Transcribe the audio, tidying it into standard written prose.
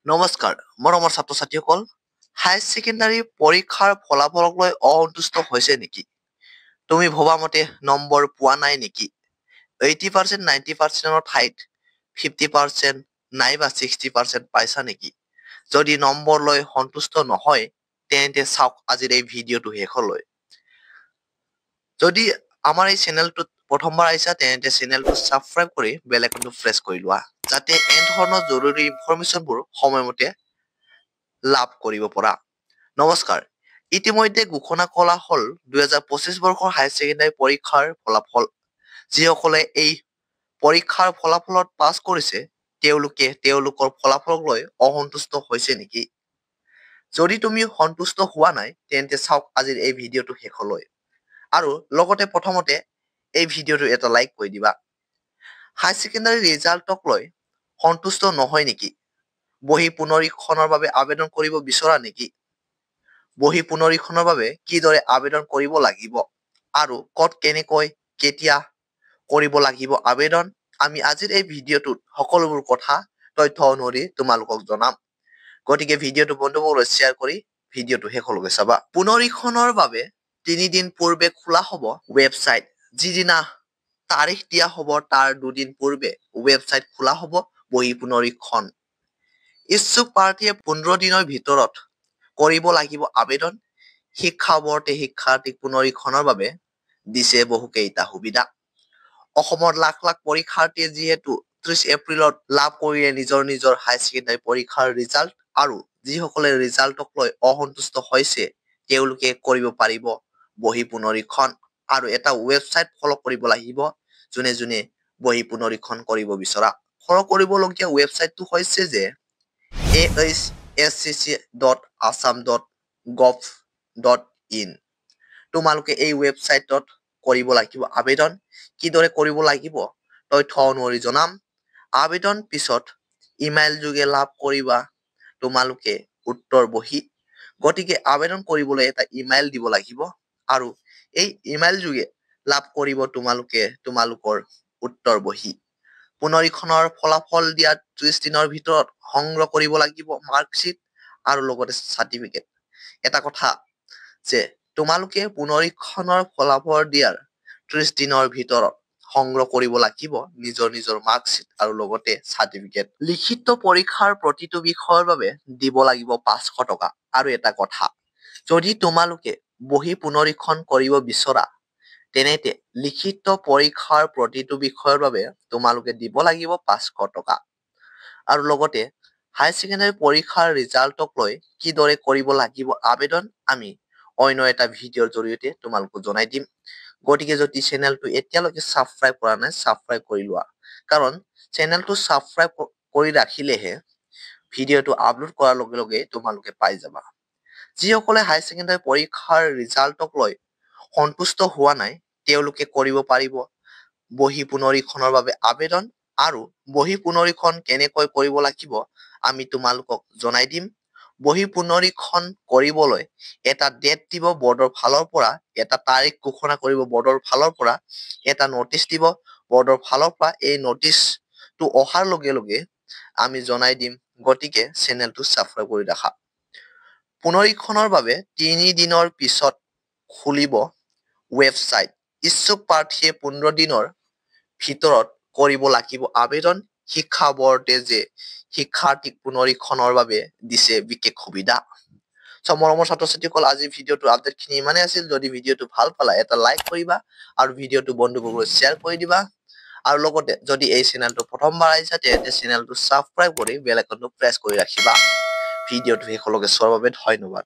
নমস্কাৰ মৰমৰ ছাত্ৰ ছাত্ৰীসকল হাই ছেকেণ্ডাৰী পৰীক্ষাৰ ফলাফলক লৈ অসন্তুষ্ট হৈছে নেকি তুমি ভবা মতে নম্বৰ পোৱা নাই নেকি 80% 90%ৰ ঠাইত 50% নাইবা 60% পাইছা নেকি যদি নম্বৰ লৈ সন্তুষ্ট নহয় তেন্তে চাওক আজিৰ এই ভিডিঅ'টো শেষলৈ যদি আমাৰ এই চেনেলটোত প্ৰথমবাৰ আহিছা তেন্তে চেনেলটো সাবস্ক্ৰাইব কৰি বেল আইকনটো প্ৰেছ কৰি লোৱা যাতে এই ধৰণৰ জৰুৰী ইনফৰমেশ্যনবোৰ সময়মতে লাভ কৰিব পৰা নমস্কাৰ ইতিমধ্যে ঘোষণা কৰা হল 2025 বৰ্ষৰ হাই ছেকেণ্ডাৰী পৰীক্ষাৰ ফলাফল যিসকলে এই পৰীক্ষাৰ ফলাফলত পাছ কৰিছে তেওঁলোকে তেওঁলোকৰ ফলাফলক লৈ অসন্তুষ্ট হৈছে নেকি যদি তুমি সন্তুষ্ট হোৱা নাই তেন্তে চাওক আজিৰ এই ভিডিঅ'টো শেষলৈ আৰু লগতে প্ৰথমতে এই ভিডিঅ'টো এটা লাইক কৰি দিবা হাই ছেকেণ্ডাৰী ৰিজাল্টক লৈ সন্তুষ্ট নহয় নেকি বহি পুনৰীক্ষণৰ বাবে আবেদন কৰিব বিচৰা নেকি বহি পুনৰীক্ষণৰ বাবে কিদৰে আবেদন কৰিব লাগিব আৰু কত কেনেকৈ কেতিয়া কৰিব লাগিব আবেদন আমি আজিৰ এই ভিডিঅ'টোত সকলোবোৰ কথা তথ্য অনুসৰি তোমালোকক জনাম গতিকে ভিডিঅ'টো বন্ধুসকলক শ্বেয়াৰ কৰি ভিডিঅ'টো শেষলৈকে চাবা পুনৰীক্ষণৰ বাবে 3 দিন পূৰ্বে খোলা হ'ব ৱেবছাইট যিদিনা তাৰিখ দিয়া হ'ব তাৰ 2 দিন পূৰ্বে ৱেবছাইট খোলা হ'ব বহি পুনৰীক্ষণ ইচ্ছুক প্ৰাৰ্থীয়ে 15 দিনৰ ভিতৰত কৰিব লাগিব আবেদন শিক্ষা বোৰ্ডে শিক্ষাৰ্থীক পুনৰীক্ষণৰ বাবে দিছে বহুকেইটা সুবিধা অসমৰ লাখ লাখ পৰীক্ষাৰ্থীয়ে যিহেতু 30 এপ্ৰিলত লাভ কৰিলে নিজৰ হাই ছেকেণ্ডাৰী পৰীক্ষাৰ ৰিজাল্ট আৰু যিসকলে ৰিজাল্টক লৈ অসন্তুষ্ট হৈছে তেওঁলোকে কৰিব পাৰিব বহি পুনৰীক্ষণ আৰু এটা ৱেবছাইট ফলো কৰিব লাগিব যোনে যোনে বহি পুনৰীক্ষণ কৰিব বিচৰা ফলো কৰিবলগীয়া ৱেবছাইটটো হৈছে যে ahscc.assam.gov.in তোমালোকে এই ৱেবছাইটত কৰিব লাগিব আবেদন কিদৰে কৰিব লাগিব তথ্য অনুসৰি জনাম আবেদন পিছত ইমেইল যোগে লাভ কৰিবা তোমালোকে উত্তৰ বহি গতিকে আবেদন কৰিবলৈ এটা ইমেইল দিব লাগিব আৰু এই ইমেইল যোগে লাভ কৰিব তোমালোকে তোমালোকৰ উত্তৰ বহি পুনৰীক্ষণৰ ফলাফল দিয়া 30 দিনৰ ভিতৰত সংগ্ৰহ কৰিব লাগিব মাৰ্কশিট আৰু লগতে সাৰ্টিফিকেট এটা কথা যে তোমালোকে পুনৰীক্ষণৰ ফলাফল দিয়াৰ 30 দিনৰ ভিতৰত সংগ্ৰহ কৰিব লাগিব নিজৰ মাৰ্কশিট আৰু লগতে সাৰ্টিফিকেট লিখিত পৰীক্ষাৰ প্ৰতিটো বিষয়ৰ বাবে দিব লাগিব 500 টকা আৰু এটা কথা যদি তোমালোকে বহি পুনৰীক্ষণ কৰিব বিচৰা তেনেতে লিখিত পৰীক্ষাৰ প্ৰতিটো বিষয়ৰ বাবে তোমালোকে দিব লাগিব 500 টকা আৰু লগতে হাই ছেকেণ্ডাৰী পৰীক্ষাৰ ৰিজাল্টক লৈ কিদৰে কৰিব লাগিব আবেদন আমি অন্য এটা ভিডিঅ'ৰ জৰিয়তে তোমালোকক জনাই দিম গতিকে যদি চেনেলটো এতিয়ালৈকে সাবস্ক্ৰাইব কৰা নাই সাবস্ক্ৰাইব কৰি লোৱা কাৰণ চেনেলটো সাবস্ক্ৰাইব কৰি ৰাখিলেহে ভিডিঅ'টো আপলোড কৰাৰ লগে লগে তোমালোকে পাই যাবা যিসকলে হাই ছেকেণ্ডাৰী পৰীক্ষাৰ ৰিজাল্টক লৈ সন্তুষ্ট হোৱা নাই তেওঁলোকে কৰিব পাৰিব বহি পুনৰীক্ষণৰ বাবে আবেদন আৰু বহি পুনৰীক্ষণ কেনেকৈ কৰিব লাগিব আমি তোমালোকক জনাই দিম বহি পুনৰীক্ষণ কৰিবলৈ এটা ডেট দিব বৰ্ডৰ ফালৰ পৰা এটা তাৰিখ ঘোষণা কৰিব বৰ্ডৰ ফালৰ পৰা এটা নোটিছ দিব বৰ্ডৰ ফালৰ পৰা এই নোটিছটো অহাৰ লগে লগে আমি জনাই দিম গতিকে চেনেলটো সাবস্ক্ৰাইব কৰি ৰাখা পুনৰীক্ষণৰ বাবে 3 দিনৰ পিছত খুলিব ৱেবছাইট ইচ্ছুক প্ৰাৰ্থীয়ে 15 দিনৰ ভিতৰত কৰিব লাগিব আবেদন শিক্ষা বোৰ্ডে যে শিক্ষাৰ্থীক পুনৰীক্ষণৰ বাবে দিছে বিশেষ সুবিধা মৰমৰ ছাত্ৰ ছাত্ৰীসকল আজি ভিডিঅ'টো আপডেটখিনি ইমানেই আছিল যদি ভিডিঅ'টো ভাল পালা এটা লাইক কৰিবা আৰু ভিডিঅ'টো বন্ধুবৰ্গলৈ শ্বেয়াৰ কৰি দিবা আৰু লগতে যদি এই চেনেলটো প্ৰথমবাৰ আহিছা তেন্তে চেনেলটো সাবস্ক্ৰাইব কৰি বেল আইকনটো প্ৰেছ কৰি ৰাখিবা ভিডিঅ'টো শেষলৈকে চোৱাৰ বাবে ধন্যবাদ